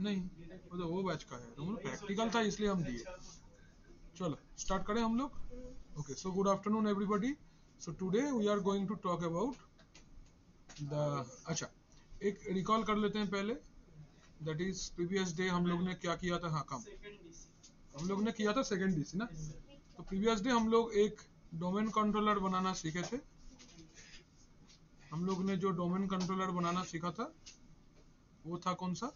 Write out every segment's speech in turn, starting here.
नहीं, वो बैच का है, तो मतलब प्रैक्टिकल था इसलिए हम दिए। चलो स्टार्ट करें हम लोग। Okay, so good afternoon everybody. So today we are going to talk about the, अच्छा एक रिकॉल कर लेते हैं पहले, दैट इज प्रीवियस डे हम लोग ने क्या किया था। हाँ, काम हम लोग ने किया था सेकेंड डीसी ना। तो प्रीवियस डे हम लोग एक डोमेन कंट्रोलर बनाना सीखे थे। हम लोग ने जो डोमेन कंट्रोलर बनाना सीखा था वो था कौन सा?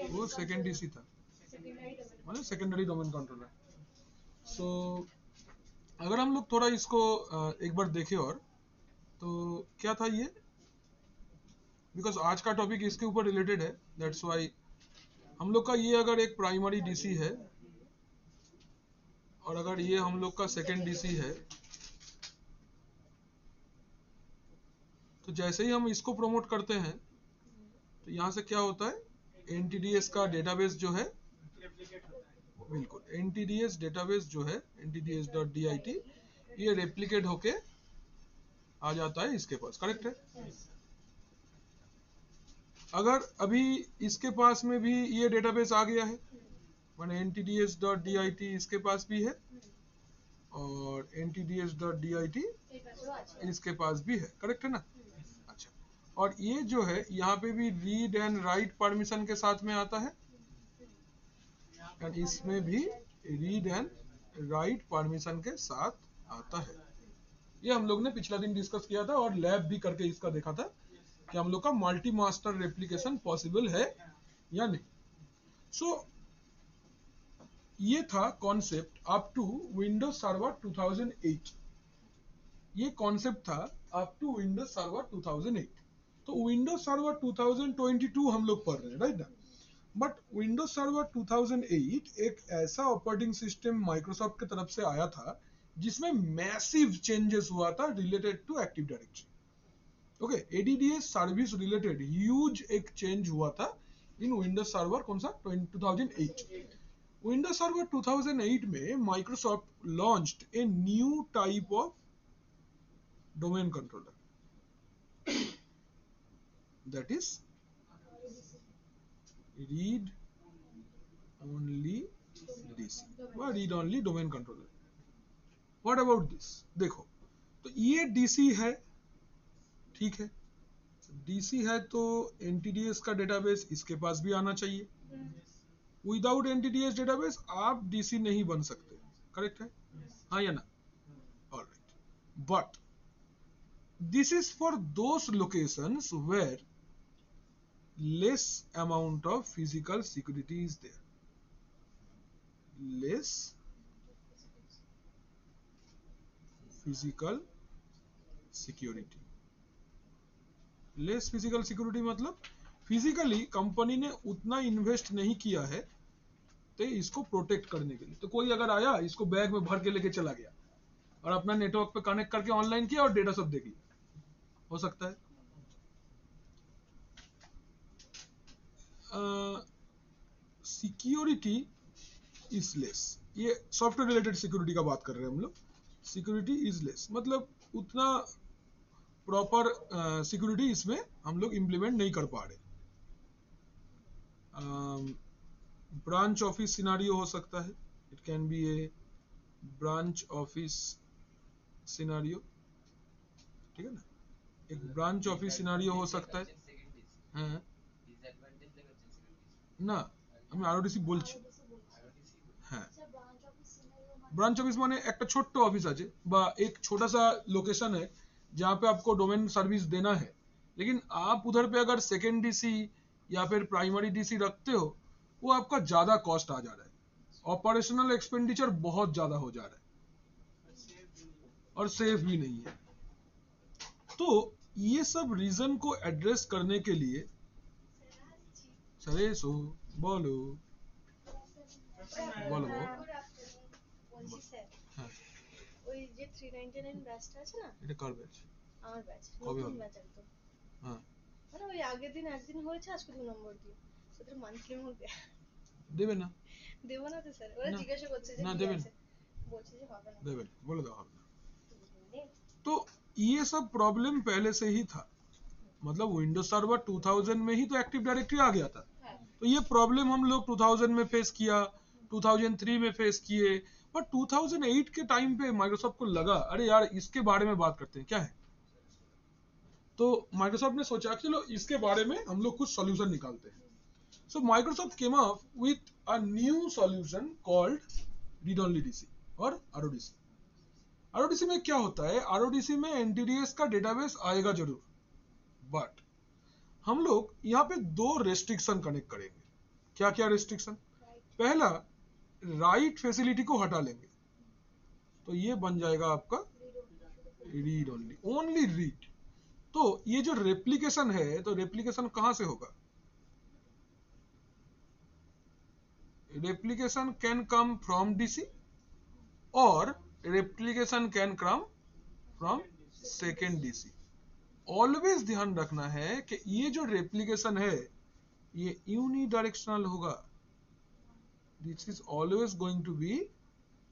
वो सेकेंड डीसी था, मतलब सेकेंडरी डोमेन कंट्रोलर। सो अगर हम लोग थोड़ा इसको एक बार देखें, और तो क्या था ये, बिकॉज आज का टॉपिक इसके ऊपर रिलेटेड है, दैट्स वाई हम लोग का ये अगर एक प्राइमरी डीसी है और अगर ये हम लोग का सेकेंड डीसी है, तो जैसे ही हम इसको प्रमोट करते हैं तो यहाँ से क्या होता है, एनटीडीएस का डेटाबेस जो है, बिल्कुल एनटीडीएस डेटाबेस जो है ntds.dit, ये रेप्लिकेट होके आ जाता है इसके पास, करेक्ट है। अगर अभी इसके पास में भी ये डेटाबेस आ गया है, माने ntds.dit इसके पास भी है और ntds.dit इसके पास भी है, करेक्ट है ना। अच्छा, और ये जो है यहाँ पे भी रीड एंड राइट परमिशन के साथ में आता है, और इसमें भी रीड एंड राइट परमिशन के साथ आता है। ये हम लोग ने पिछला दिन डिस्कस किया था और लैब भी करके इसका देखा था कि हम लोग का मल्टी मास्टर रेप्लिकेशन पॉसिबल है या नहीं। सो ये था concept up to Windows server 2008। ये कॉन्सेप्ट था अप टू विंडोज सर्वर 2008। तो विंडोज सर्वर 2022 हम लोग पढ़ रहे हैं, राइट ना। बट विंडोज सर्वर 2008 एक ऐसा ऑपरेटिंग सिस्टम माइक्रोसॉफ्ट की तरफ से आया था जिसमें मैसिव चेंजेस हुआ था related to active directory. Okay, ADDS service related huge एक चेंज हुआ था इन विंडोज सर्वर, कौन सा, 2008। विंडोज सर्वर 2008 में Microsoft launched a new type of domain controller, that is read only DC व read only domain controller. What about this? देखो, तो ये डीसी है, ठीक है, डीसी है तो एनटीडीएस का डेटाबेस इसके पास भी आना चाहिए। विदाउट एनटीडीएस डेटाबेस आप डीसी नहीं बन सकते, करेक्ट है, हाँ या ना। Alright, but this is for those locations where less amount of physical security is there, less physical security। Less physical security मतलब फिजिकली कंपनी ने उतना इन्वेस्ट नहीं किया है तो इसको प्रोटेक्ट करने के लिए। तो कोई अगर आया इसको बैग में भर के लेके चला गया और अपना नेटवर्क पे कनेक्ट करके ऑनलाइन किया और डेटा सब दे दिया, हो सकता है। सिक्योरिटी इज लेस, ये सॉफ्टवेयर रिलेटेड सिक्योरिटी का बात कर रहे हैं हम लोग। सिक्योरिटी इज लेस मतलब उतना प्रॉपर सिक्योरिटी इसमें हम लोग इंप्लीमेंट नहीं कर पा रहे। ब्रांच ऑफिस सिनारियो हो सकता है, it can be A branch office scenario, ठीक है ना, एक ब्रांच ऑफिस सिनारियो हो सकता है। हाँ না, আমি আরওডিসি বলছি। হ্যাঁ, ब्रांच ऑफिस माने एक छोटा ऑफिस আছে বা एक छोटा सा लोकेशन है जहाँ पे आपको डोमेन सर्विस देना है, लेकिन आप उधर पे अगर सेकेंड डीसी या फिर प्राइमरी डीसी रखते हो वो आपका ज्यादा कॉस्ट आ जा रहा है, ऑपरेशनल एक्सपेंडिचर बहुत ज्यादा हो जा रहा है और सेफ भी नहीं है। तो ये सब रीजन को एड्रेस करने के लिए सरे सो बोलो बोलो বলছি স্যার, হ্যাঁ, ওই যে 399 ব্যাচটা আছে না, এটা কার ব্যাচ? আমার ব্যাচ, কবে নতুন হবে? ব্যাচ একদম। হ্যাঁ, মানে ওই আগের দিন একদিন হয়েছে, আজকে 2 নম্বর দিন। ওদের মান্থলির মধ্যে দেবে না, দেবো না তো স্যার, ওরা না জিজ্ঞাসা করছে যে না কি দেবেন, আছে, বলছে যে হবে না। देवे बोले दो आपने। বুঝলি? तो ये सब प्रॉब्लम पहले से ही था, मतलब विंडोज सर्वर 2000 में ही तो एक्टिव डायरेक्टरी आ गया था। হ্যাঁ तो ये प्रॉब्लम हम लोग 2000 में फेस किया, 2003 में फेस किए, बट 2008 के टाइम पे माइक्रोसॉफ्ट को लगा अरे यार इसके बारे में बात करते हैं क्या है, तो माइक्रोसॉफ्ट ने सोचा चलो इसके बारे में हम लोग कुछ सॉल्यूशन निकालते हैं. सो Microsoft came up with a new solution called read only DC और आरओडीसी. आरओडीसी में क्या होता है, आरओडीसी में एनटीडीएस का डेटाबेस आएगा जरूर, बट हम लोग यहाँ पे दो रेस्ट्रिक्शन कनेक्ट करेंगे. क्या क्या रेस्ट्रिक्शन? पहला, राइट फैसिलिटी को हटा लेंगे, तो ये बन जाएगा आपका रीड ओनली, ओनली रीड. तो ये जो रेप्लिकेशन है, तो रेप्लिकेशन कहां से होगा? Replication can come from DC और replication can come from second DC. Always ध्यान रखना है कि ये जो रेप्लिकेशन है ये यूनिडायरेक्शनल होगा. This is always going to be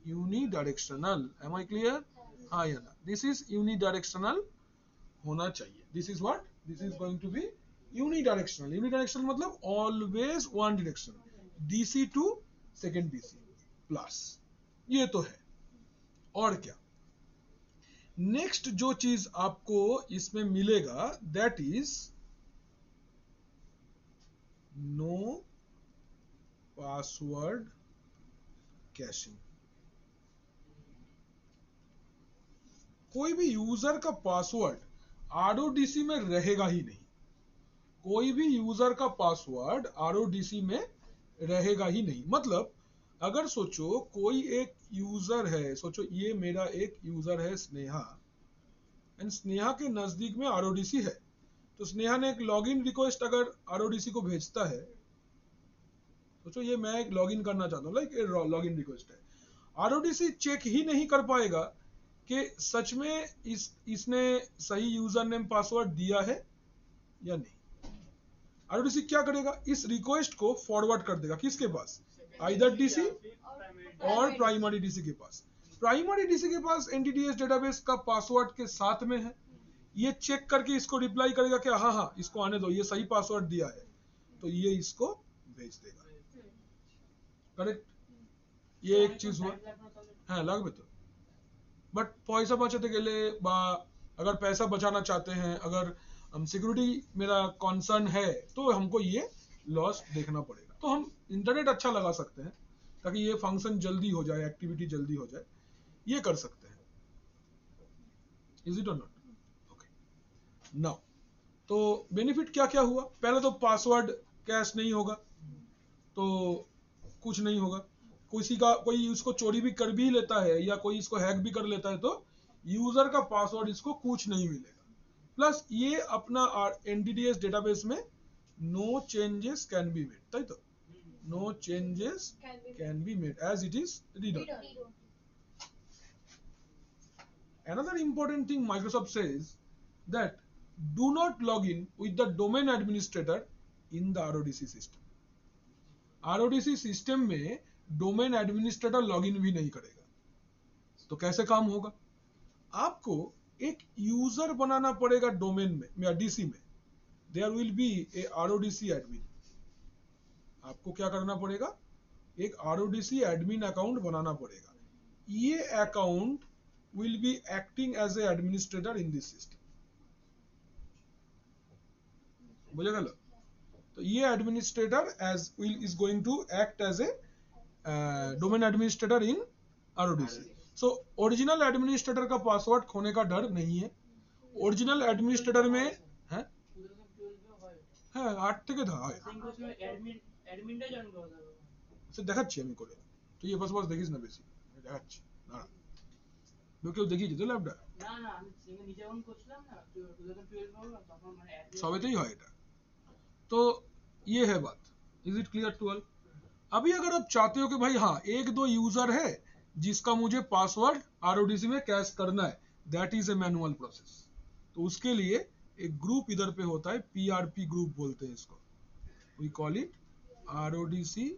unidirectional. Am I clear? हाँ या ना? दिस इज यूनिडायरेक्शनल होना चाहिए. This is what? This is going to be unidirectional. Unidirectional मतलब always one direction, DC to second DC plus. ये तो है. और क्या? नेक्स्ट जो चीज आपको इसमें मिलेगा that is no password caching. कोई भी यूजर का पासवर्ड आरओडीसी में रहेगा ही नहीं. कोई भी यूजर का पासवर्ड आरओडीसी में रहेगा ही नहीं. मतलब अगर सोचो कोई एक यूजर है, सोचो ये मेरा एक यूजर है स्नेहा, एंड स्नेहा के नजदीक में आरओडीसी है, तो स्नेहा ने एक लॉगिन रिक्वेस्ट अगर आरओडीसी को भेजता है, सोचो ये मैं एक लॉगिन करना चाहता हूँ, लाइक लॉगिन रिक्वेस्ट है, आरओडीसी चेक ही नहीं कर पाएगा कि सच में इसने सही यूजर नेम पासवर्ड दिया है या नहीं. आरओडीसी क्या करेगा, इस रिक्वेस्ट को फॉरवर्ड कर देगा किसके पास? आइदर डीसी और प्राइमरी डीसी के पास. प्राइमरी डीसी के पास एनटीडीएस डेटाबेस का पासवर्ड के साथ में है, ये चेक करके इसको रिप्लाई करेगा कि हाँ हाँ इसको आने दो, ये सही पासवर्ड दिया है, तो ये इसको भेज देगा. करेक्ट? ये एक चीज हुआ. हाँ লাগবে তো, बट पैसा बचाते के लिए अगर पैसा बचाना चाहते हैं, अगर हम सिक्योरिटी मेरा कंसर्न है, तो हमको ये लॉस देखना पड़ेगा. तो हम इंटरनेट अच्छा लगा सकते हैं ताकि ये फंक्शन जल्दी हो जाए, एक्टिविटी जल्दी हो जाए, ये कर सकते हैं. इज इट और नॉट? ओके. नाउ तो बेनिफिट क्या क्या हुआ? पहले तो पासवर्ड कैश नहीं होगा, तो कुछ नहीं होगा. किसी का कोई उसको चोरी भी कर भी लेता है या कोई इसको हैक भी कर लेता है, तो यूजर का पासवर्ड इसको कुछ नहीं मिलेगा. प्लस ये अपना एनटीडीएस डेटाबेस में no changes can be made, ताई तो no changes can be made as it is read only. Another important thing Microsoft says that do not log in with the domain administrator in the RODC system. RODC system में domain administrator login भी नहीं करेगा. तो कैसे काम होगा? आपको एक यूजर बनाना पड़ेगा डोमेन में या डीसी में. There will be a RODC admin. आपको क्या करना पड़ेगा? एक आरओडीसी एडमिन अकाउंट बनाना पड़ेगा. ये account will be acting as a administrator in this system. बुझे गल? तो ये administrator is going to act as a domain administrator in RODC. So original administrator का पासवर्ड खोने का डर नहीं है. ओरिजिनल एडमिनिस्ट्रेटर में है 8 থেকে হয় অ্যাডমিনটা জয়েন করা যাবে. সে দেখাচ্ছি আমি করে, তুই এই পাসওয়ার্ড দেখিস না বেশি, দেখাচ্ছি. না কেউ দেখিয়েছে তো ল্যাবটা? না না আমি নিজে অন করছিলাম না 2012 হলো তখন মানে সবেতেই হয় এটা. तो ये है बात. Is it clear to all? अभी अगर आप चाहते हो कि भाई हाँ एक दो यूजर है जिसका मुझे पासवर्ड आरओडीसी में कैश करना है, that is a manual process. तो उसके लिए एक ग्रुप इधर पे होता है, पीआरपी ग्रुप बोलते हैं इसको. We call it RODC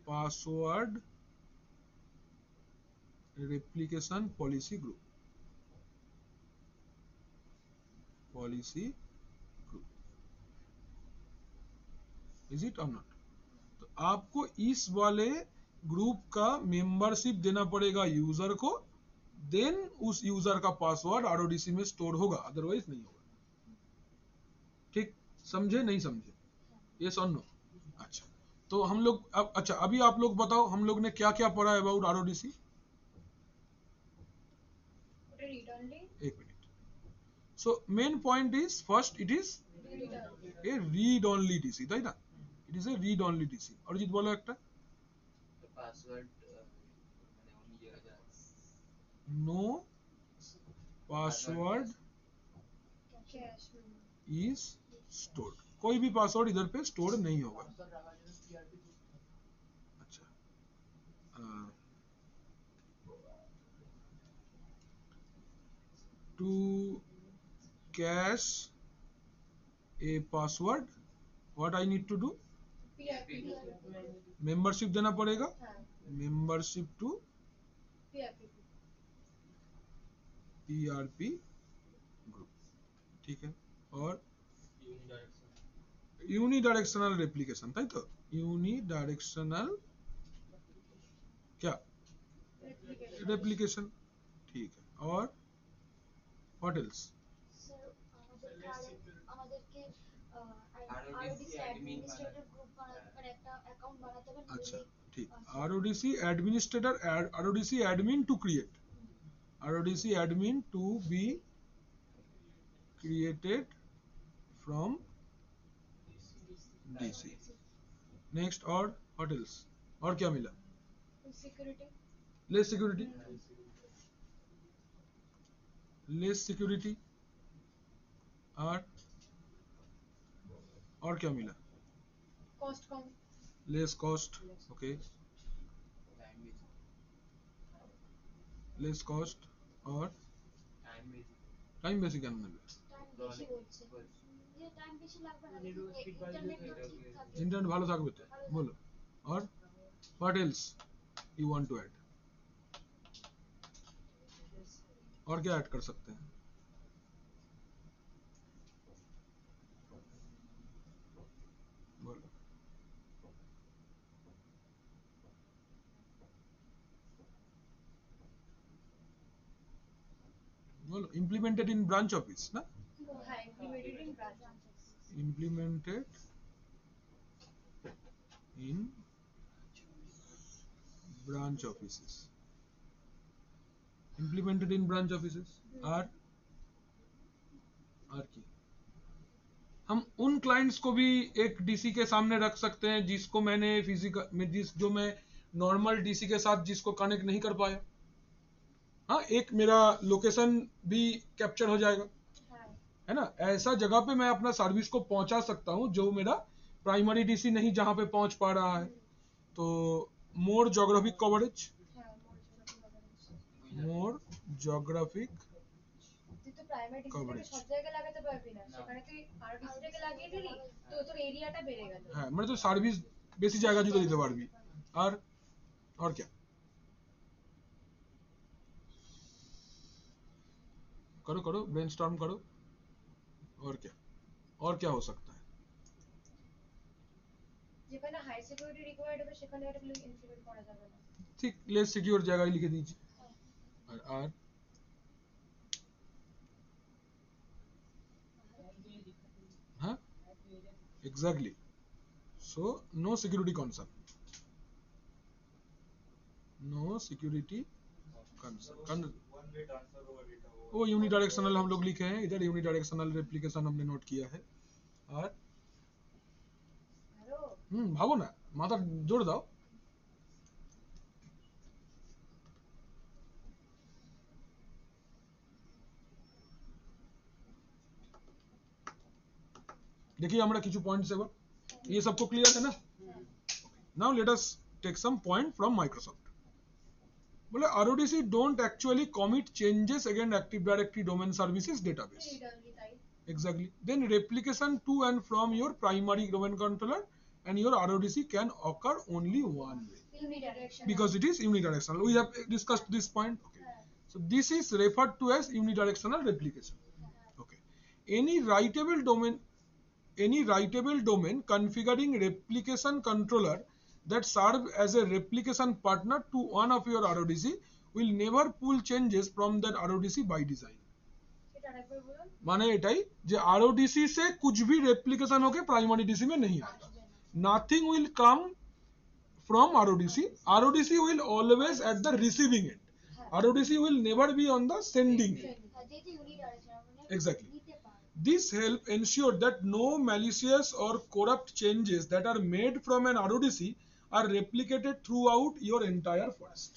password replication policy group. Is it और नॉट? तो आपको इस वाले ग्रुप का मेंबरशिप देना पड़ेगा यूजर को, देन उस यूजर का पासवर्ड आरओडीसी में स्टोर होगा, अदरवाइज नहीं होगा। ठीक, समझे नहीं समझे? यस और नो? अच्छा, तो हम लोग अब, अच्छा अभी आप लोग बताओ हम लोग ने क्या क्या पढ़ा है अबाउट आरओडीसी? रीड ओनली, एक मिनट। So main point is first it is a read only DC, তাই না? It is a read only DC. Arijit বলো একটা। পাসওয়ার্ড মানে অন্য জায়গায় যায় no password cache is stored, कोई भी पासवर्ड इधर पे स्टोर नहीं होगा। अच्छा, to cache a password what I need to do? PRP, membership देना पड़ेगा, हाँ membership to PRP, PRP group, ठीक है। और यूनिडायरेक्शनल रेप्लिकेशन, ताई तो यूनिडायरेक्शनल क्या रेप्लिकेशन, ठीक है। और व्हाट एल्स? স্যার আমাদেরকে আরওডিসি অ্যাডমিনিস্ট্রেটর গ্রুপ মানে একটা অ্যাকাউন্ট বানাতে হবে अच्छा ठीक, RODC administrator, RODC admin to create, RODC admin to be created from DC. Next, और व्हाट एल्स? और क्या मिला? Security, less security, less security, और क्या मिला? कॉस्ट कम, लेस कॉस्ट, ओके, টাইম বেশি लेस कॉस्ट, और টাইম বেশি टाइम बेसिक কেন নেবে? টাইম বেশি বলছে যে টাইম বেশি লাগবে না ইন্টারনেট ঠিক থাকে इंटरनेट ভালো থাকবে তো, বলো। और what else you want to add? और क्या ऐड कर सकते हैं? बोलो। बोलो, implemented in branch office ना? हाँ implemented in branch, Implemented in branch offices, implemented in branch offices। और की हम उन क्लाइंट्स को भी एक डीसी के सामने रख सकते हैं जिसको मैंने फिजिकल में जो मैं नॉर्मल डीसी के साथ जिसको कनेक्ट नहीं कर पाया। हाँ, एक मेरा लोकेशन भी कैप्चर हो जाएगा, हाँ है ना? ऐसा जगह पे मैं अपना सर्विस को पहुंचा सकता हूं जो मेरा प्राइमरी डीसी नहीं जहां पे पहुंच पा रहा है। तो मोर जोग्राफिक कवरेज, हाँ মোর জিওগ্রাফিক তুই তো প্রাইমারি ডিসিটাকে Coverage। সব জায়গায় লাগাতে পারবি না, সেখানে তুই আরডিসিটাকে লাগিয়ে দিলি তো তোর এরিয়াটা বেড়ে গেল। হ্যাঁ, মানে তো সার্ভিস বেশি জায়গা জুড়ে দিতে পারবি। আর क्या करो करो, ब्रेनस्टॉर्म करो। और क्या हो सकता है? যেখানে হাই সিকিউরিটি রিকোয়ার্ড হবে সেখানে এটা ইনক্লুড করা যাবে না। ठीक, लेस सिक्योर जगह ही लिखे दीजिए। और हाँ exactly, so no security concern, no security concern. वो यूनिडायरेक्शनल हम लोग लिखे हैं इधर, यूनिडायरेक्शनल रेप्लिकेशन हमने नोट किया है। और আরো भावो ना, माथा जोड़ दाओ। देखिए আমরা কিছু পয়েন্টস এবার, ये सबको क्लियर है ना? Now let us take some point from Microsoft. बोले RODC don't actually commit changes against Active Directory Domain Services database. Read only তাই Exactly. Then replication to and from your primary domain controller and your RODC can occur only one way ইউনিডাইরেকশন because it is unidirectional. We have discussed this point. Okay. So this is referred to as unidirectional replication. Okay. Any writable domain, any writable domain configuring replication controller that serve as a replication partner to one of your RODC will never pull changes from that RODC by design. এটা আরেকবার বলুন। माने एटाई जे RODC से कुछ भी replication होके primary DC में नहीं आता. Nothing will come from RODC. RODC will always at the receiving end. RODC will never be on the sending end. যেহেতু unidirectional মানে Exactly. নিতে পারে। This help ensure that no malicious or corrupt changes that are made from an RODC are replicated throughout your entire forest.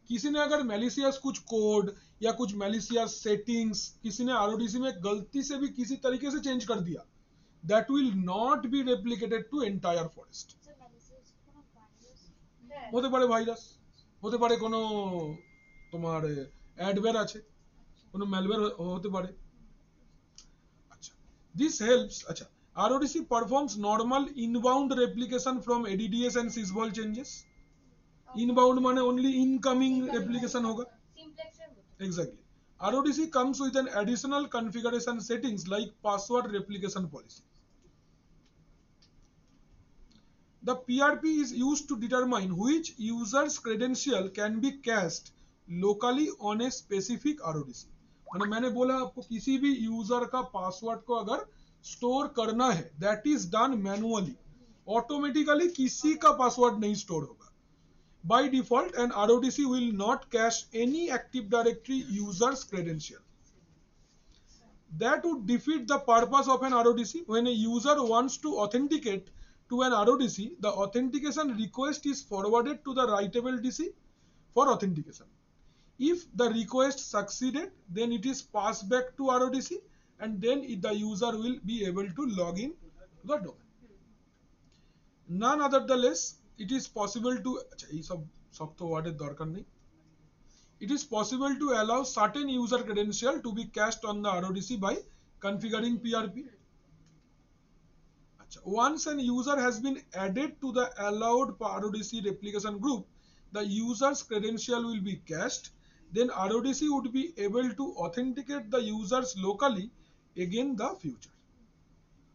किसी ने अगर malicious कुछ code या कुछ malicious settings किसी ने RODC में गलती से भी किसी तरीके से चेंज कर दिया, that will not be replicated to entire forest. So malicious কোনো virus হ্যাঁ হতে পারে ভাইরাস, হতে পারে কোনো তোমার অ্যাডওয়্যার আছে, কোনো ম্যালওয়্যার হতে পারে. আচ্ছা, this helps. আচ্ছা, RODC performs normal inbound replication from ADDS and sysvol changes. Inbound মানে only incoming replication होगा. সিমপ্লেক্সের মতো। Exactly. RODC comes with an additional configuration settings like password replication policy. The PRP is used to determine which user's credential can be cached locally on a specific RODC. मतलब मैंने बोला आपको किसी भी user का password को अगर store करना है that is done manually, automatically किसी का पासवर्ड नहीं स्टोर होगा. By default, an RODC will not cache any Active Directory user's credential. That would defeat the purpose of an RODC. When a user wants to authenticate to an RODC, the authentication request is forwarded to the writable DC for authentication. If the request succeeded, then it is passed back to RODC and then the user will be able to log in to the domain. None other the less, it is possible to अच्छा ये सब शब्द वर्डेर दरकार नहीं. It is possible to allow certain user credential to be cached on the RODC by configuring PRP. अच्छा, once an user has been added to the allowed RODC replication group, the user's credential will be cached. Then RODC would be able to authenticate the users locally again the future.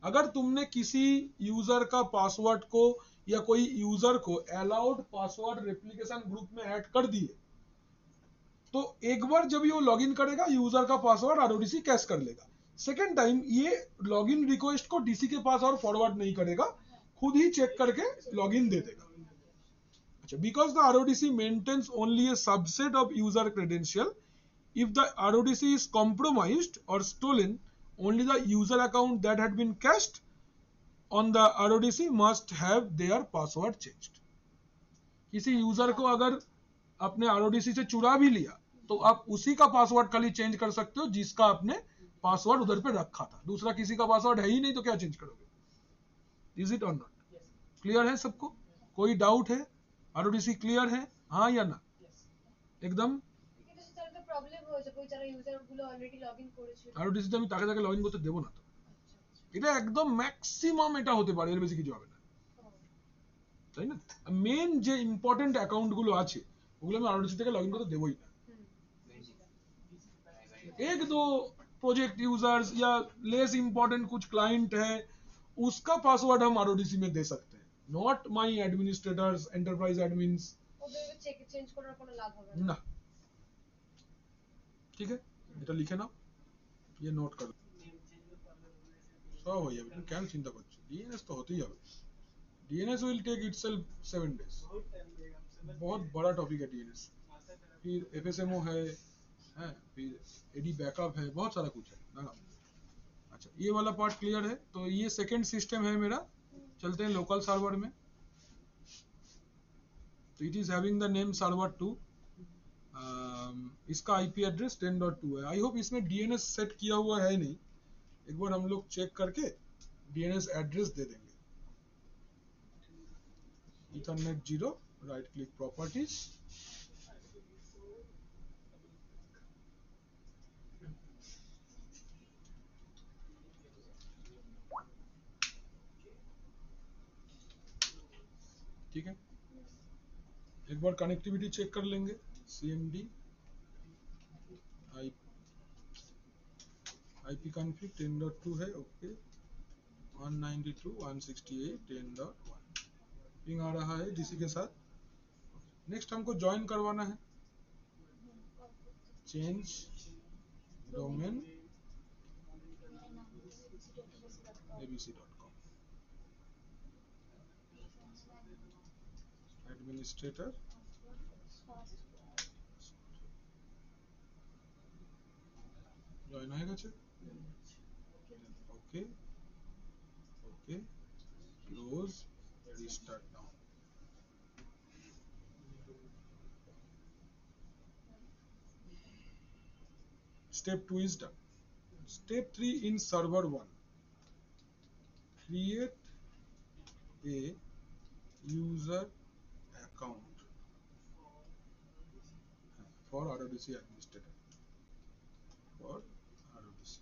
अगर तुमने किसी user का password को या कोई user को allowed password replication group में add कर दिए, तो एक बार जब ये लॉगिन करेगा यूजर का पासवर्ड आरओडीसी कैश कर लेगा. सेकेंड टाइम ये लॉगिन रिक्वेस्ट को डीसी के पास और फॉरवर्ड नहीं करेगा, खुद ही चेक करके लॉगिन दे देगा. अच्छा, because the RODC maintains only a subset of user credential, if the RODC is compromised और stolen, only the user account that had been cached on the RODC must have their password changed. किसी user को अगर अपने RODC से चुरा भी लिया तो आप उसी का पासवर्ड खाली चेंज कर सकते हो जिसका आपने पासवर्ड उधर पे रखा था. दूसरा किसी का पासवर्ड है ही नहीं तो क्या चेंज करोगे? इज इट और नॉट? क्लियर है सबको? कोई डाउट है? RODC क्लियर है, हाँ या ना? एकदम প্রবলেম হয়েছে কই যারা ইউজার গুলো অলরেডি লগইন করেছিল RODC তে আমি তাকে তাকে লগইন করতে দেব না তো. এটা একদম ম্যাক্সিমাম এটা হতে পারে, এর বেশি কিছু হবে না, তাই না? মেন যে ইম্পর্টেন্ট অ্যাকাউন্ট গুলো আছে ওগুলো আমি RODC থেকে লগইন করতে দেবই না. एक दो प्रोजेक्ट यूजर्स या लेस इंपॉर्टेंट कुछ क्लाइंट है उसका पासवर्ड हम RODC में दे सकते हैं, not my administrators enterprise admins. ওদের চেক চেঞ্জ করার কোনো লাভ হবে না. না, ठीक है, এটা লিখে নাও, ये নোট করো, সব হয়ে যাবে. তুমি কেন চিন্তা করছো? ডিএনএস তো হতেই হবে. DNS will take itself 7 days. बहुत बड़ा टॉपिक है डीएनएस. फिर एफएसएमओ है, फिर एडी बैकअप है, बहुत सारा कुछ है ना. अच्छा, ये वाला पार्ट क्लियर है. तो ये सेकंड सिस्टम है मेरा. चलते हैं लोकल सर्वर में. तो it is having the name server 2. इसका आईपी एड्रेस 10.2 है. आई होप इसमें डीएनएस सेट किया हुआ है नहीं, एक बार हम लोग चेक करके डीएनएस एड्रेस दे देंगे. Ethernet 0, राइट क्लिक प्रॉपर्टीज, ठीक है. एक बार कनेक्टिविटी चेक कर लेंगे. CMD IP config 10.2 है, ओके. 192.168.10.1 पिंग आ रहा है डीसी के साथ. नेक्स्ट हमको ज्वाइन करवाना है. Change domain abc.com. Administrator join হয়ে গেছে. ওকে ওকে ক্লোজ রিস্টার্ট নাও. Step 2 is done. Step 3 in server 1. Create a user account for RODC administrator. For RODC.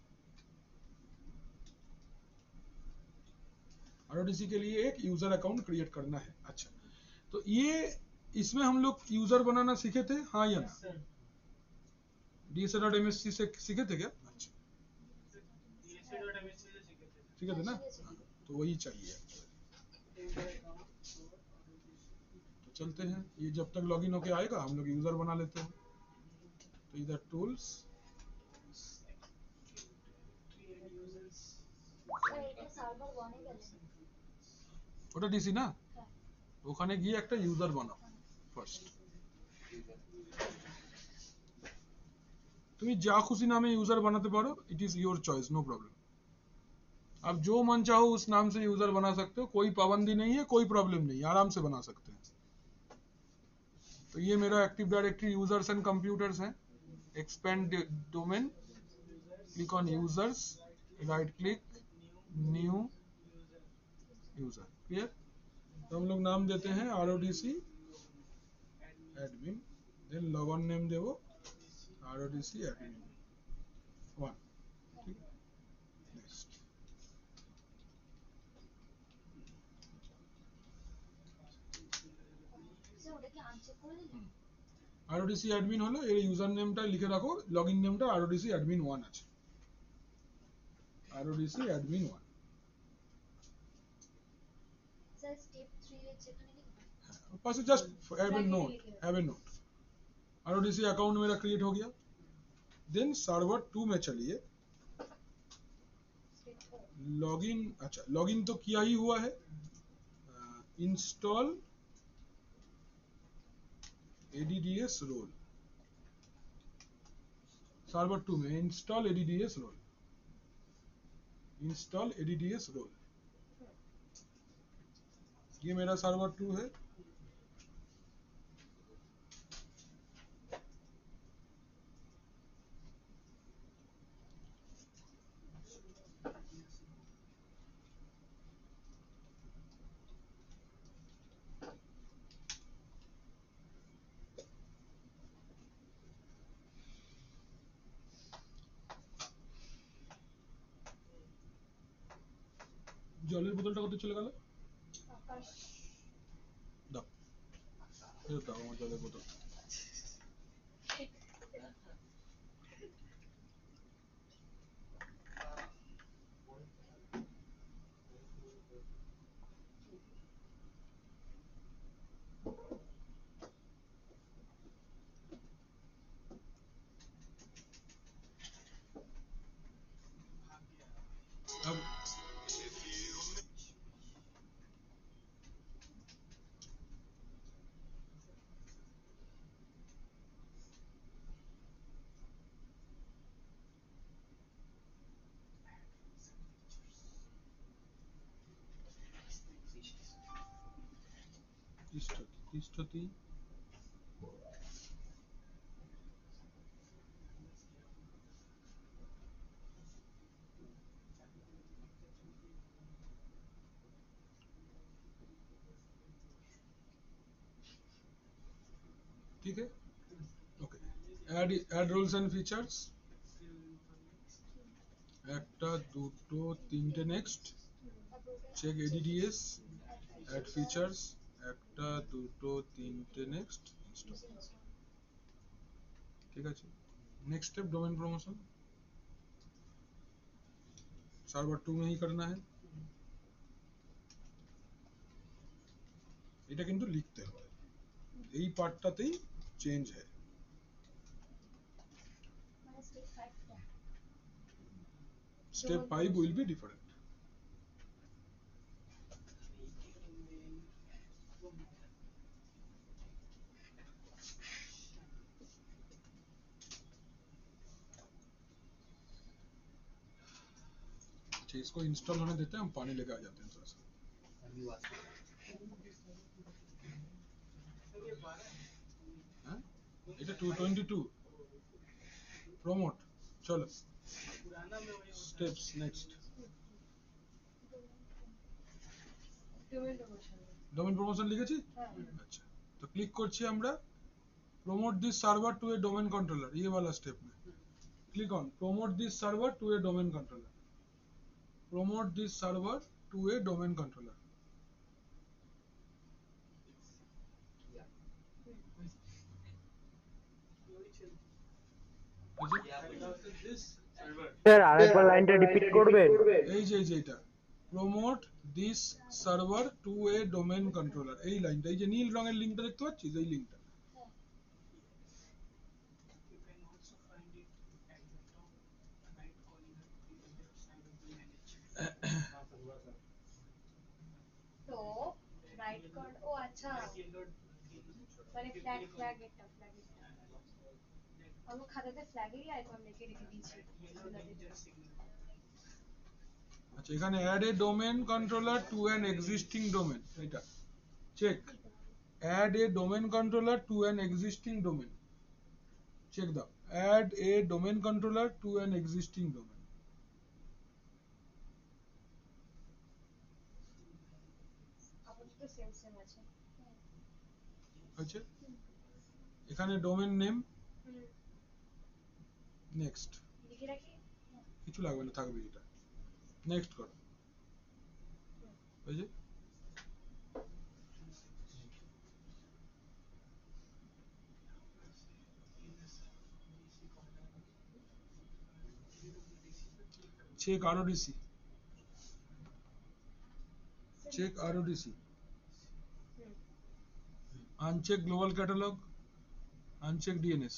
RODC के लिए एक यूजर अकाउंट क्रिएट करना है. अच्छा, तो ये इसमें हम लोग यूजर बनाना सीखे थे, हाँ या ना? DSA.MSC से सीखे थे क्या? अच्छा, सीखे थे ना? हाँ, तो वही चाहिए. तो चलते हैं, ये जब तक लॉगिन होके आएगा हम लोग यूजर बना लेते हैं. तो इधर टूल्स, ওটা ডিসি না, ওখানে গিয়ে একটা ইউজার বানাও ফার্স্ট. তুমি যা খুশি नामे यूजर बनाते पारो, it is your choice, no problem. आप जो मन चाहो उस नाम से यूजर बना सकते हो, कोई पाबंदी नहीं है, कोई प्रॉब्लम नहीं, आराम से बना सकते हैं. तो ये मेरा Active Directory users and computers है. Expand domain, click on users, right click, new user. Clear? तो हम लोग नाम देते हैं RODC admin, then login name देवो RODC एडमिन 1. ठीक है, नेक्स्ट. RODC অ্যাডমিন হলো, এর ইউজার নেমটা লিখে রাখো, লগইন নেমটা RODC অ্যাডমিন 1 আছে. RODC admin 1. স্যার স্টেপ 3 এর যেখানে লিখব पास just have a note, RODC account मेरा क्रिएट हो गया. देन सर्वर 2 में चलिए, लॉगिन. अच्छा, लॉगिन तो किया ही हुआ है. इंस्टॉल ADDS रोल, सर्वर 2 में install ADDS role, install ADDS role. ये मेरा सर्वर 2 है. জলের বোতলটা কত চলে গেল? দাও, ফেরত দাও আমার জলের বোতল. अब तिष्ठति ठीक है. Okay, add roles and features, একটা দুটো তিনটে next. Check ADDS, add features, একটা দুটো তিনটে নেক্সট. ঠিক আছে. Next step domain promotion, server 2 में ही करना है. এটা কিন্তু লিখতে হবে, এই পার্টটাতেই চেঞ্জ হয়। মানে স্টেপ 5টা Step 5 will be different. अच्छा, इसको इंस्टॉल होने देते हैं, हम पानी लेके आ जाते हैं थोड़ा सा। अभी वास्ते हाँ? এটা 222 প্রমোট। চলো স্টেপস নেক্সট। ডোমেন প্রমোশন লিখেছি। अच्छा, तो क्लिक করছি আমরা promote this server to a domain controller, ये वाला स्टेप में click on promote this server to a domain controller, promote this server to a domain controller। किया স্যার আরেকবার লাইনটা রিপিট করবেন? এই যে এটা promote this server to a domain controller, এই লাইনটা, এই যে নীল রঙের লিংকটা দেখতে পাচ্ছিস, এই লিংকটা। তো রাইট কর্ন, ও আচ্ছা, মানে ফ্ল্যাগ এটা আমি খাতাতে ফ্ল্যাগেরই আইকন লিখে রেখে দিয়েছি। আচ্ছা, এখানে add a domain controller to an existing domain, এটা check, add a domain controller to an existing domain, check দাও, add a domain controller to an existing domain। আপাতত সেম আছে। আছে, এখানে ডোমেন নেম নেক্সট, লিখে রাখি। কিছু লাগবে না, থাকবে এটা, নেক্সট করো। এই যে check RODC, check RODC, uncheck global catalog, uncheck DNS,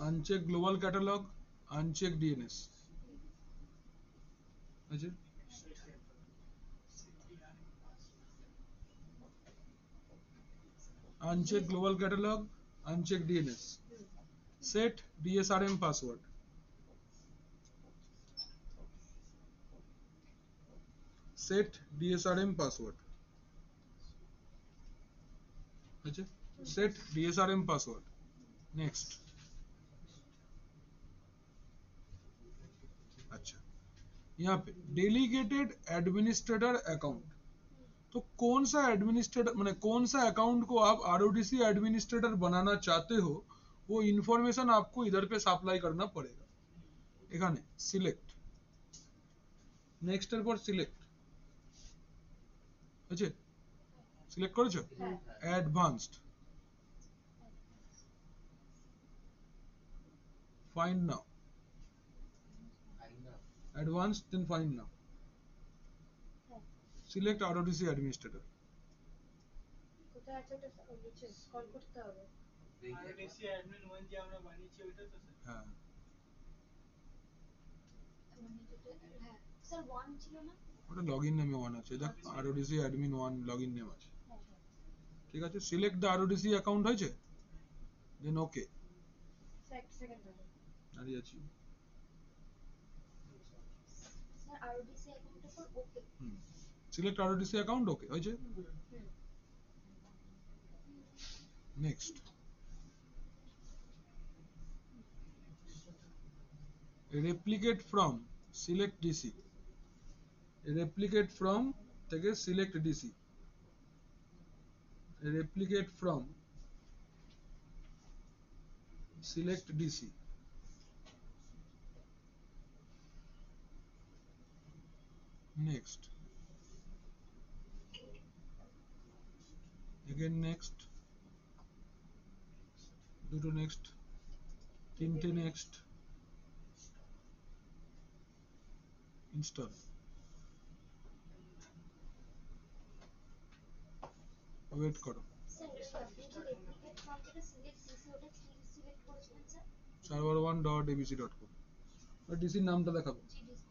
uncheck global catalog, uncheck DNS। আছে, uncheck global catalog, uncheck DNS, set DSRM password, set DSRM password, আছে, set DSRM password, next। अच्छा, यहाँ पे डेलीगेटेड एडमिनिस्ट्रेटर अकाउंट, तो कौन सा administrator, माने कौन सा अकाउंट को आप आरओडीसी एडमिनिस्ट्रेटर बनाना चाहते हो, वो इंफॉर्मेशन आपको इधर पे सप्लाई करना पड़ेगा। এখানে সিলেক্ট, নেক্সট এর পর সিলেক্ট, আছে, সিলেক্ট করেছো, অ্যাডভান্সড, ফাইন্ড নাও, आईना advanced then find now, select RODC administrator। কোথায় আছে ওটা? নিচে স্ক্রল করতে হবে। देखिए অ্যাডমিন 1 যে আমরা বানিয়েছি ওইটা তো স্যার। হ্যাঁ, হ্যাঁ স্যার 1 ছিল না? ওটা লগইন নেমে ওয়ান আছে, দেখ RODC admin 1 লগইন নেম আছে, ঠিক আছে। সিলেক্ট দ্য RODC অ্যাকাউন্ট হয়েছে, দেন ওকে, সেকেন্ড হবে। দাঁড়িয়ে আছি, স্যার আরওডিসি অ্যাকাউন্টের পর okay. Select RODC account, okay হয়েছে, next. Replicate from select DC, replicate from থেকে select DC, replicate from select DC, next, again next, দুটো নেক্সট, তিনটে নেক্সট, ইনস্টল, ওয়েট করো, স্যার আপনি যে রেপ্লিকেট ফর্ম থেকে সিলেক্ট ডিসি ওটা কি সিলেক্ট করেছিলেন স্যার? server1.abc.com ডিসির নামটা দেখাবো। জিডিসি।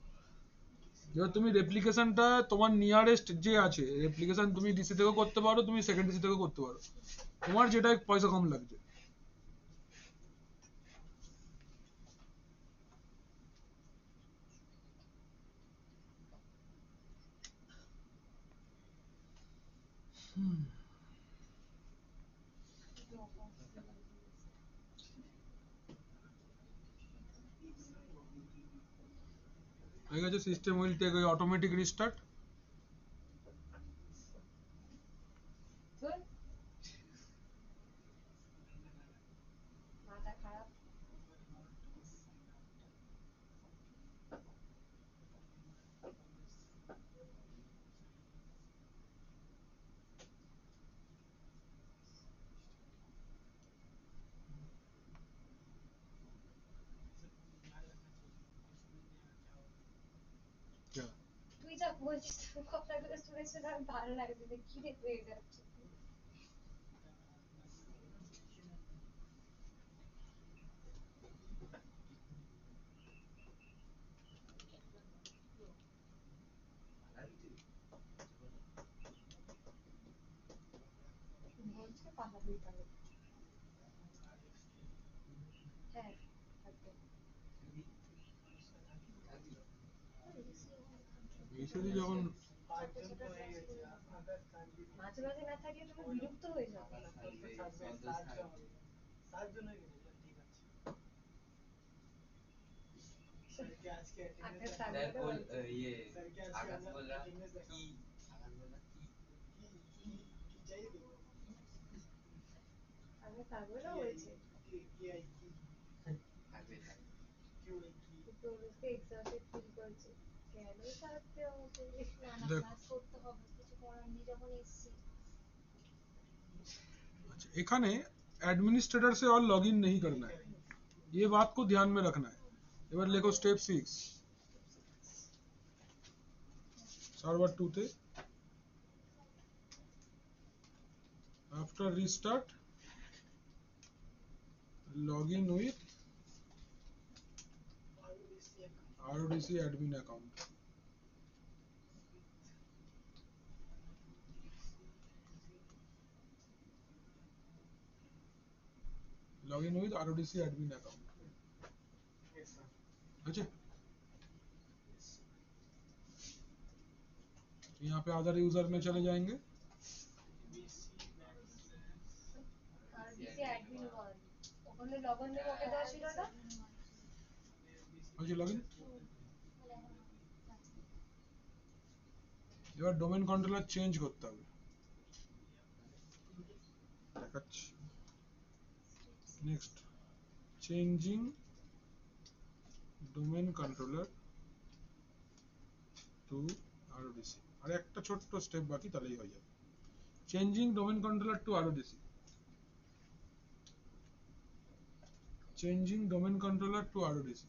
এবার তুমি রেপ্লিকেশনটা তোমার নিয়ারেস্ট যে আছে রেপ্লিকেশন তুমি ডিসি থেকেও করতে পারো, তুমি সেকেন্ড ডিসি থেকেও করতে পারো, তোমার যেটা পয়সা কম লাগছে। হয়ে গেছে, system will take automatic restart. মাথা খারাপ। তুই যা বলছিস তোর কথাগুলো শুনে শুনে আমার ভালো লাগছে না, খিদে পেয়ে যাচ্ছে। বলছে পাহাড়ি পাহাড়ি। হ্যাঁ একদম। এইসবই যখন পাঁচজন তো হয়ে গেছে, আকাশ কান্দি মাঝে মাঝে না থাকলে তুমি বিরক্ত হয়ে যাও। সাতজন হয়ে গেছে, ঠিক আছে। স্যারকে আজকে আকাশ attendance থাকবে স্যার না বল বলছে। ये স্যারকে আজকে आकाश আমরা बोल रहा attendance দেখাবো। कि आकाश बोल रहा कि কি চাই দেখো, আকাশ থাকবে না বলছে। কি আই কি থাকবে থাকবে কি ওই কি কিন্তু অনুষ্কা এক্সাউটেড ফিল করছে, কেন থাকতে হবে। না না দেখ। ক্লাস করতে হবে, কিছু করার নেই যখন এসছি। अच्छा, এখানে एडमिनिस्ट्रेटर से और लॉगिन नहीं करना है, ये बात को ध्यान में रखना है। এবার লেখো স্টেপ 6 সার্ভার 2 তে after restart login with RODC admin account। login with RODC admin account। अच्छा, यहाँ पे अदर यूजर में चले जाएंगे। আর দিছে অ্যাডমিন 1 ওখানে লগইন দিয়ে ওকে দেওয়া ছিল না। अच्छा लॉगिन, এবার ডোমেন কন্ট্রোলার চেঞ্জ করতে হবে। দেখাচ্ছি, next changing domain controller to RODC। আর একটা ছোট্ট স্টেপ বাকি, তাহলেই হয়ে যাবে। Changing domain controller to RODC, changing domain controller to RODC।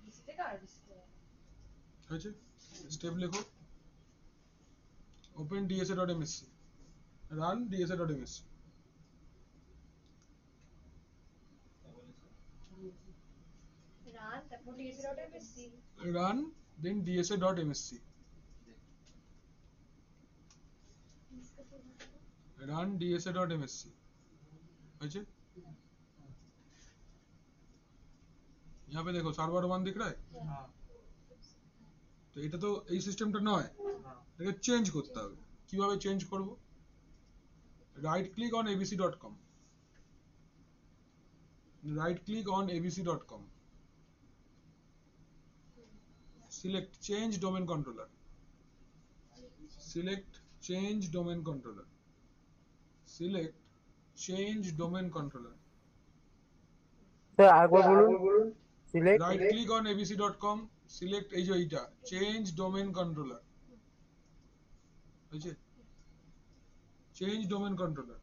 দিছে থেকে আর দিছে। হয়েছে, স্টেপ লেখো, open dsa.msc, run dsa.msc, run তারপর ডিএসএলটা বেশি। রান দেন dsa.msc, রান dsa.msc। হয়েছে, यहाँ पे देखो सर्वर 1 दिख रहा है, তো এটা তো এই সিস্টেমটা নয়, এটাকে চেঞ্জ করতে হবে। কিভাবে চেঞ্জ করব? Right click on abc.com, right click on abc.com, select change domain controller, select change domain controller, select change domain controller, sir আরেকবার বলুন। Select right click on abc.com, select এই যে এইটা change domain controller, হয়েছে, change domain controller,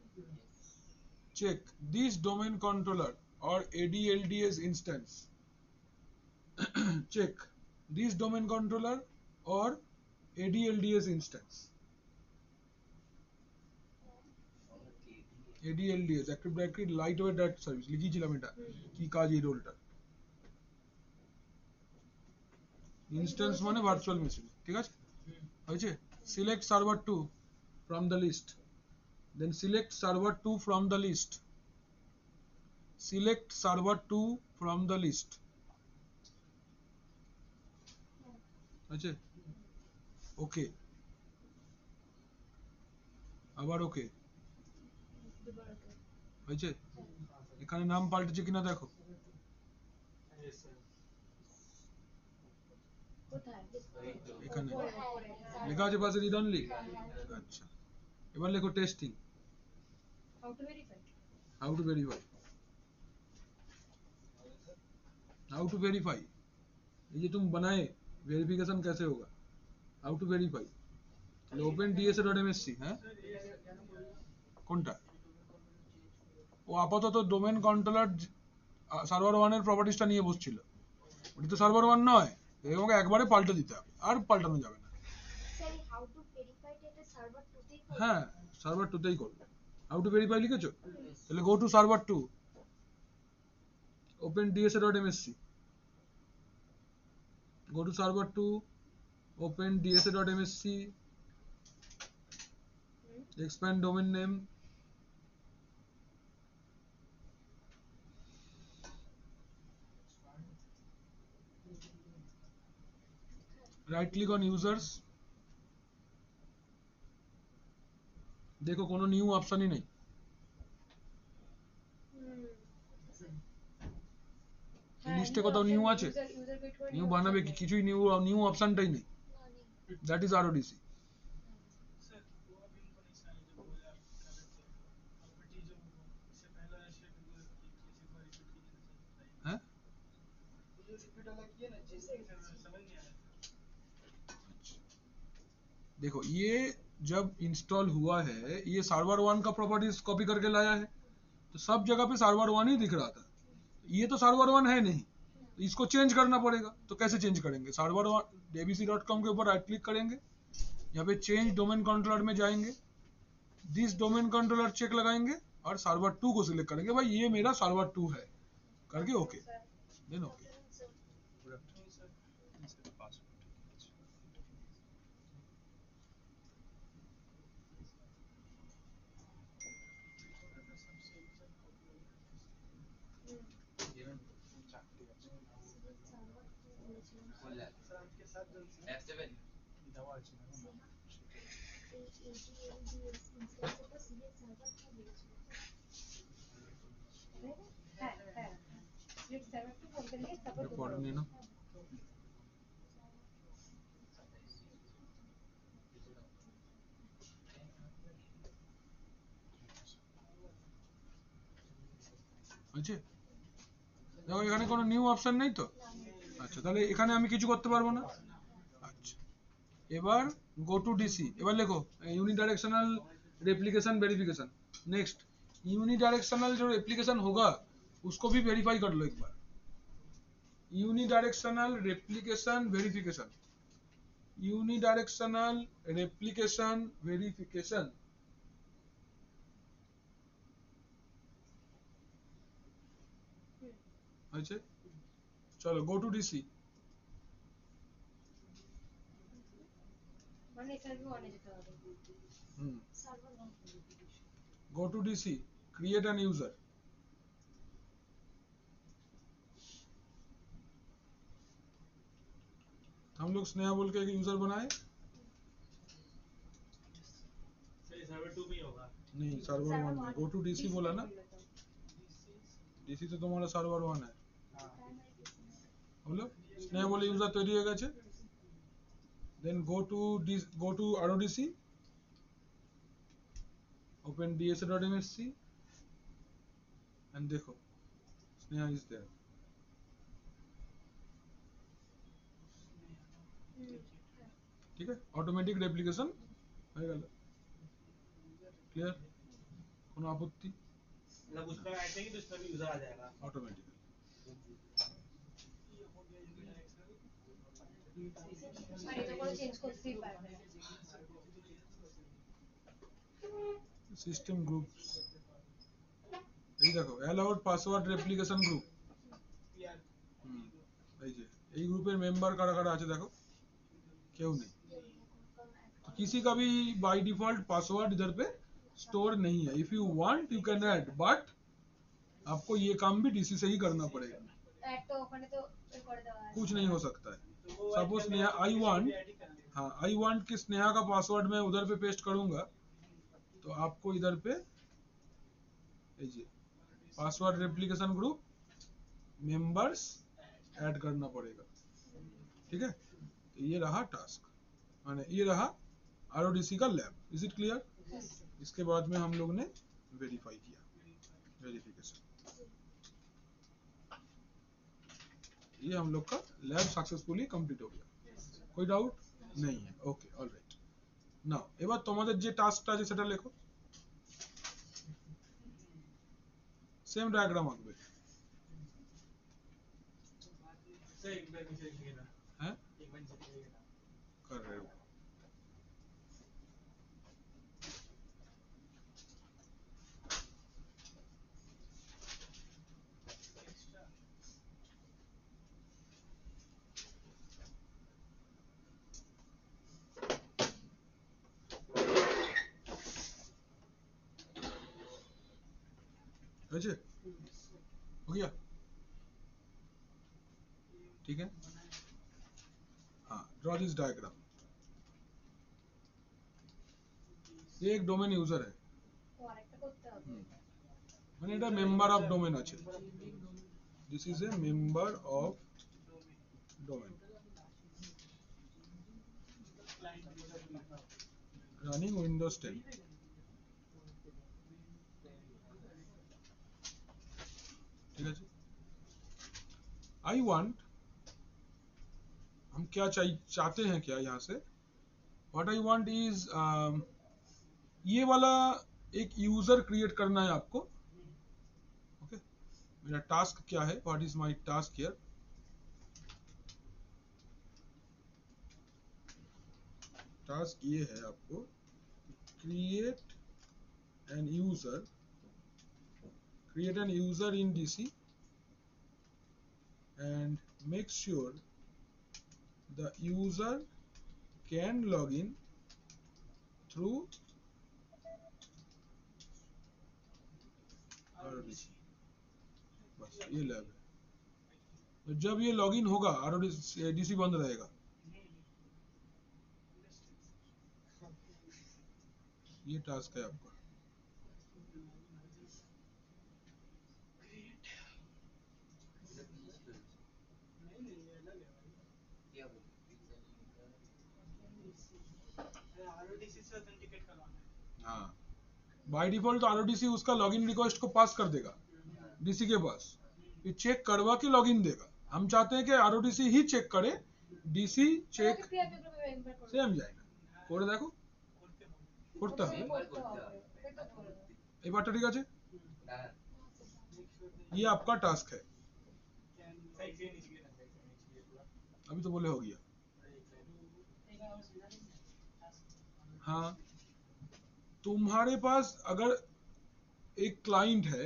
check this domain controller or ADLDS instance check this domain controller or ADLDS instance. ADLDS Active Directory Lightweight Data Service লিখিয়েছিলাম এটা কি কাজ এই রোলটা instance মানে ভার্চুয়াল মেশিন ঠিক আছে হয়েছে select server 2 from the list then select server 2 from the list select server 2 from the list আছে ওকে আবার ওকে হয়েছে এখানে নাম পাল্টেছে কিনা দেখো এখানে লেখা আছে পাশে রিড অনলি আচ্ছা এবার লেখো testing How to verify? how to verify ये जो तुम बनाए वेरिफिकेशन कैसे होगा how to verify open dsa.msc হ্যাঁ কোনটা ও আপাতত ডোমেন কন্ট্রোলার সার্ভার 1 এর প্রপার্টিজটা নিয়ে বসছিল ওটা তো সার্ভার 1 নয় এবং একবারে পাল্টে দিতে হবে আর পাল্টানো যাবে না স্যার হাউ টু ভেরিফাই এটা সার্ভার 2 তেই করব? হ্যাঁ সার্ভার 2 তেই করবে how to verify লিখেছো তাহলে go to server 2 open dsa.msc go to server 2 open dsa.msc expand domain name right click on users देखो কোনো নিউ অপশনই নেই লিস্টে কোথাও নিউ আছে user create করে নিউ বানাবে কি কিছুই নিউ অপশনটাই নেই দ্যাট ইজ RODC सर वो अभी उनको नहीं सुनाई जो बोला क्या कहते हैं प्रॉपर्टी जो इससे पहला शेयर वीडियो एक बार रिपीट कीजिए ना सर हैं ये जो रिपीट वाला किया ना जैसे समझ नहीं आया देखो ये जब इंस्टॉल हुआ है ये सर्वर 1 का प्रॉपर्टीज कॉपी करके लाया है तो सब जगह पे सर्वर 1 ही दिख रहा था ये तो सर्वर 1 है नहीं तो इसको चेंज करना पड़ेगा तो कैसे चेंज करेंगे सर्वर 1 abc.com के ऊपर राइट क्लिक करेंगे यहाँ पे चेंज डोमेन कंट्रोलर में जाएंगे दिस डोमेन कंट्रोलर चेक लगाएंगे और सर्वर 2 को सिलेक्ट करेंगे भाई ये मेरा सर्वर 2 है करके ओके देन ओके सर आपके साथ जो F7 এই ADLDS ইনস্ট্যান্সটা সিলেক্ট সার্ভার 2 বলেছিল হ্যাঁ হ্যাঁ select server 2 বলতে নিয়ে তারপর पढ़ लेना আছে দেখো এখানে কোনো নিউ অপশন নেই তো আচ্ছা তাহলে এখানে আমি কিছু করতে পারবো না আচ্ছা এবার গো টু ডিসি এবার লেখো unidirectional replication verification next unidirectional जो एप्लीकेशन होगा उसको भी वेरीफाई कर लो एक बार unidirectional replication verification unidirectional replication verification अच्छा चलो गो टू डीसी মানে সার্ভার 1 এ যেতে হবে server 1 go to DC create an user हम लोग स्नेहा बोल के एक यूजर बनाए सर ये सर्वर 2 पे ही होगा नहीं सर्वर 1 में गो टू डीसी बोला ना डीसी तो तुम्हारा सर्वर 1 है बोलो स्नेहा बोले यूजर तैयारी হয়ে গেছে then go to RODC open dsa.msc and देखो स्नेहा is there ठीक है ऑटोमेटिक रेप्लिकेशन হয়ে গেল क्लियर কোনো আপত্তি मतलब उसमें ऐड देंगे तो उसमें भी यूजर आ जाएगा ऑटोमेटिक ये हो गया আর এটা করে চেঞ্জ করতেই পারবে না। সিস্টেম গ্রুপস এই দেখো অ্যালাউড পাসওয়ার্ড রেপ্লিকেশন গ্রুপ এই যে এই গ্রুপের মেম্বার কারা কারা আছে দেখো কেউ নেই तो किसी का भी बाय डिफॉल्ट पासवर्ड इधर पे स्टोर नहीं है if you want you can add but आपको ये काम भी डीसी से ही करना पड़ेगा অ্যাড তো ওখানে তো এ করে দেওয়া আছে। कुछ नहीं हो सकता है सपोज स्नेहा आई वांट हाँ आई वांट कि स्नेहा का पासवर्ड मैं उधर पे पेस्ट करूंगा तो आपको इधर पे password replication group members add करना पड़ेगा ठीक है तो ये रहा टास्क माने ये रहा आरओडीसी का लैब इज इट क्लियर इसके बाद में हम लोग ने वेरीफाई किया वेरिफिकेशन ये हम लोग का लैब सक्सेसफुली कंप्लीट हो गया कोई डाउट नहीं है ओके ऑलराइट नाउ এবার তোমাদের যে টাস্কটা আছে সেটা লেখো सेम डायग्राम आंकবে सर एक बार नीचे लिखिए ना हैं एक बार नीचे लिखिए ना कर रहे हो एक्स्ट्रा হয়েছে हो गया ठीक है हाँ ड्रॉ दिस डायग्राम ये एक डोमेन यूजर है ও আরেকটা করতে হবে। মানে এটা মেম্বার অফ ডোমেন আছে this is a member of domain running Windows 10 ठीक है जी आई वांट हम क्या चाहते हैं क्या यहाँ से व्हाट आई वांट इज ये वाला एक यूजर क्रिएट करना है आपको ओके मेरा टास्क क्या है what is my task here task ये है आपको create an user in DC and make sure the user can log in through RDC बस ये लैब है तो जब ये लॉगिन होगा RDC बंद रहेगा ये टास्क है आपका नहीं नहीं ये अलग है क्या बोले आरओडीसी से ऑथेंटिकेट करवाना है हाँ बाय डिफॉल्ट तो RDC उसका लॉगिन रिक्वेस्ट को पास कर देगा डीसी के पास ये चेक करवा के लॉगिन देगा हम चाहते हैं कि RDC ही चेक करे डीसी चेक ওকে পিআরপি গ্রুপে মেম্বার করে সেম যায় না করে দেখো করতে বলতে করতে হবে করতে হবে এটা তো বলবো। এই বারটা ঠিক আছে ना ये आपका टास्क है कैन साइड से नीचे गिरा साइड से नीचे गिरा अभी तो बोले हो गया हाँ तुम्हारे पास अगर एक क्लाइंट है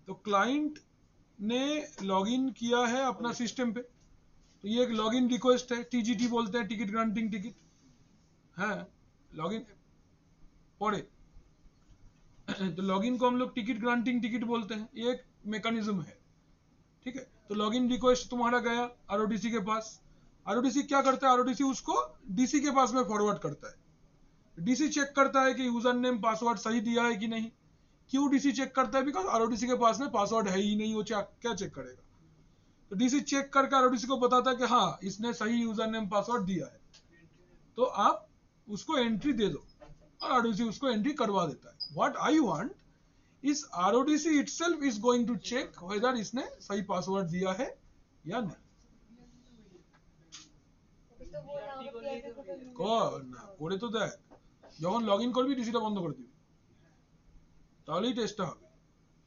तो क्लाइंट ने लॉगिन किया है अपना सिस्टम पे तो ये एक लॉगिन रिक्वेस्ट है टीजीटी बोलते हैं टिकट ग्रांटिंग टिकट है लॉगिन पढ़े तो लॉगिन को हम लोग टिकट ग्रांटिंग टिकट बोलते हैं ये एक मैकेनिज्म है ठीक है तो लॉगिन रिक्वेस्ट तुम्हारा गया आरओडीसी के पास आरओडीसी क्या करता है आरओडीसी उसको डीसी के पास में फॉरवर्ड करता है डीसी चेक करता है कि यूजर नेम पासवर्ड सही दिया है कि नहीं क्यों डीसी चेक करता है बिकॉज आरओडीसी के पास में पासवर्ड है ही नहीं वो क्या चेक करेगा तो डीसी चेक करके आरओडीसी को बताता है कि हाँ इसने सही यूजर नेम पासवर्ड दिया है तो आप उसको एंट्री दे दो और आरओडीसी उसको एंट्री करवा देता है what I want is RODC itself is going to check whether इसने सही पासवर्ड दिया है या नहीं ওকে তো বললাম ওকে পিআরপি গ্রুপে কর না করে তো দেখ যখন লগইন করবি ডিসিটা বন্ধ করে দিবি তাহলেই টেস্টটা হবে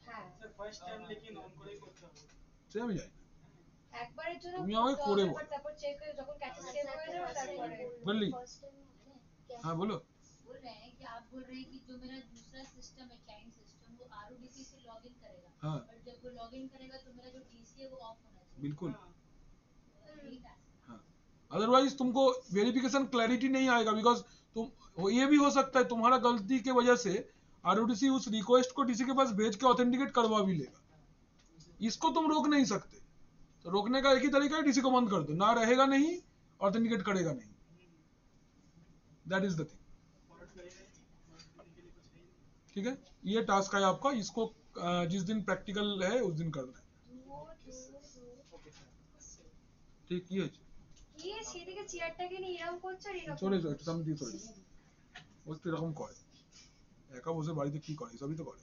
হ্যাঁ सर फर्स्ट टाइम लेकिन ऑन করে করতে হবে সে আমি জানি না একবারের জন্য তুমি আমাকে করতে করে হবে, বলো। but তারপর চেক যখন ক্যাচে সেভ হয়ে যাবে তারপরে বুঝলি? हाँ बोलो। बोल रहे हैं कि आप बोल रहे हैं कि जो मेरा दूसरा सिस्टम है क्लाइंट सिस्टम वो आरओडीसी से लॉगिन करेगा हाँ बट जब वो लॉगिन करेगा तो मेरा जो डीसी है वो ऑफ होना चाहिए बिल्कुल। यही task हाँ अदरवाइज तुमको वेरिफिकेशन क्लैरिटी नहीं आएगा, बिकॉज ये भी हो सकता है तुम्हारा गलती के वजह से आरओडीसी उस रिक्वेस्ट को डीसी के पास भेज के ऑथेंटिकेट करवा भी लेगा। इसको तुम रोक नहीं सकते, तो रोकने का एक ही तरीका है, डीसी को बंद कर दो, ना रहेगा नहीं, ऑथेंटिकेट करेगा नहीं। That is the thing. ठीक है, ये टास्क है आपका, इसको जिस दिन प्रैक्टिकल है उस दिन करना है। ঠিক কি হয়েছে? কি সেদিকে চেয়ারটাকে নিয়ে এরকম করছো আর এরকম চলে যাও, একটু সামনে দিয়ে চলে যাও। ও তো এরকম করে, একা বসে বাড়িতে কি করে, সবই তো করে।